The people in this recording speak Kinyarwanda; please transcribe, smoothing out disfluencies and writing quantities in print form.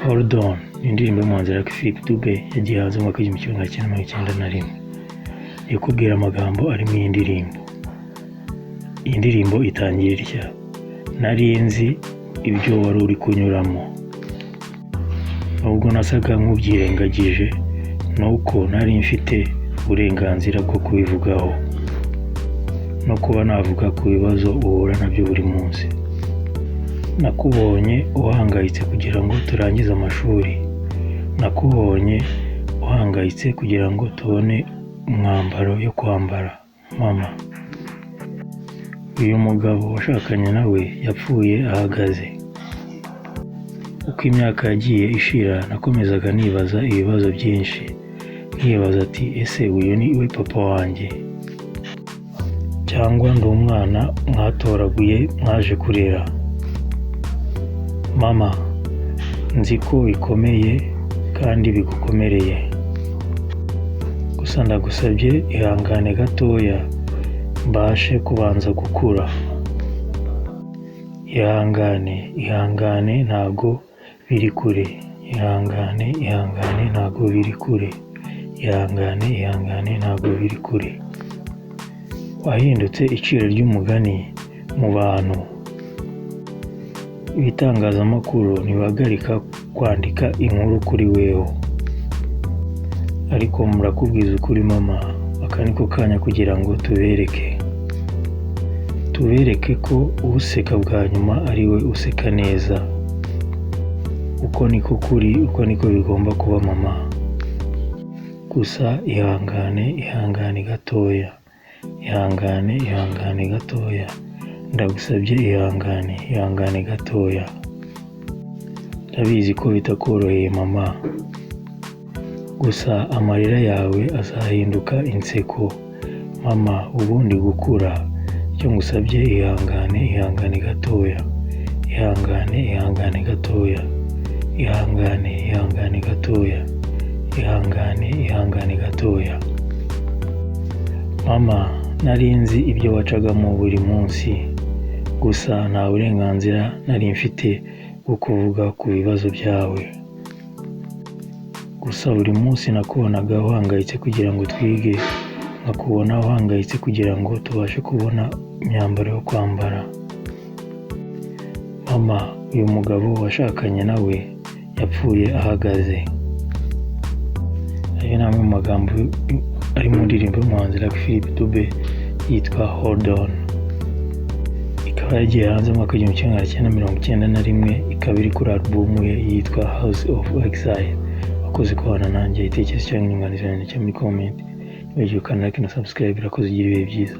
Hold On ni indirimbo y'umuhanzi Lucky Philip Dube yagiye hanze mu mwaka w'igihumbi kimwe magana cyenda mirongo icyenda na rimwe. Yakubwira amagambo ari mu iyi ndirimbo. Iyi ndirimbo itangira itya: nari nzi ibyo wari uri kunyuramo, ahubwo nasaga nk'ubyirengagije, nuko nari mfite uburenganzira bwo kubivugaho no kuba navuga ku bibazo uhura nabyo buri munsi. Nakubonye uhangayitse kugira ngo turangize amashuri, nakubonye uhangayitse kugira ngo tubone umwambaro yo kwambara. Mama, uyu mugabo washakanye nawe yapfuye ahagaze. Uko imyaka yagiye ishira nakomezaga nibaza ibibazo byinshi, nkibaza ati ese uyu ni we papa wanjye cyangwa ndi umwana mwatoraguye mwaje kurera? Mama, nzi ko bikomeye kandi bigukomereye, gusa ndagusabye ihangane gatoya mbashe kubanza gukura. Ihangane ntago biri kure, ihangane ntago biri kure, ihangane ntago biri kure. Wahindutse iciro ry'umugani mu bantu. Ibitangazamakuru ntibahagarika kwandika inkuru kuri weho, ariko murakubwiza ukuri mama, aka niko kanya kugira ngo tubereke ko useka bwa nyuma ari we useka neza. Uko niko kuri, uko niko bigomba kuba mama. Gusa ihangane gatoya, ihangane gatoya, ndagusabye ihangane gatoya. Ndabizi ko bitakoroheye mama, gusa amarira yawe azahinduka inseko mama, ubundi gukura. Icyo ngusabye ihangane gatoya, ihangane gatoya, ihangane gatoya, ihangane gatoya. Mama, nari nzi ibyo wacagamo buri munsi, gusa nta burenganzira nari mfite bwo kuvuga ku bibazo byawe. Gusa buri munsi nakubonaga uhangayitse kugira ngo twige, nkakubona uhangayitse kugira ngo tubashe kubona imyambaro yo kwambara. Mama, uyu mugabo washakanye nawe yapfuye ahagaze. Ayo ni amwe mu magambo ari mu ndirimbo y'umuhanzi Lucky Philip Dube yitwa Hold On. Ikaba yagiye hanze mu mwaka w'igihumbi kimwe magana cyenda mirongo icyenda na rimwe, ikaba iri kuri alubumu ye yitwa House of Exile. Wakoze kubana nanjye, igitekerezo cyangwa inyunganizi yanjye muri comment. Nibagiwe kandi like na subscribe, irakoze, ugira ibihe byiza.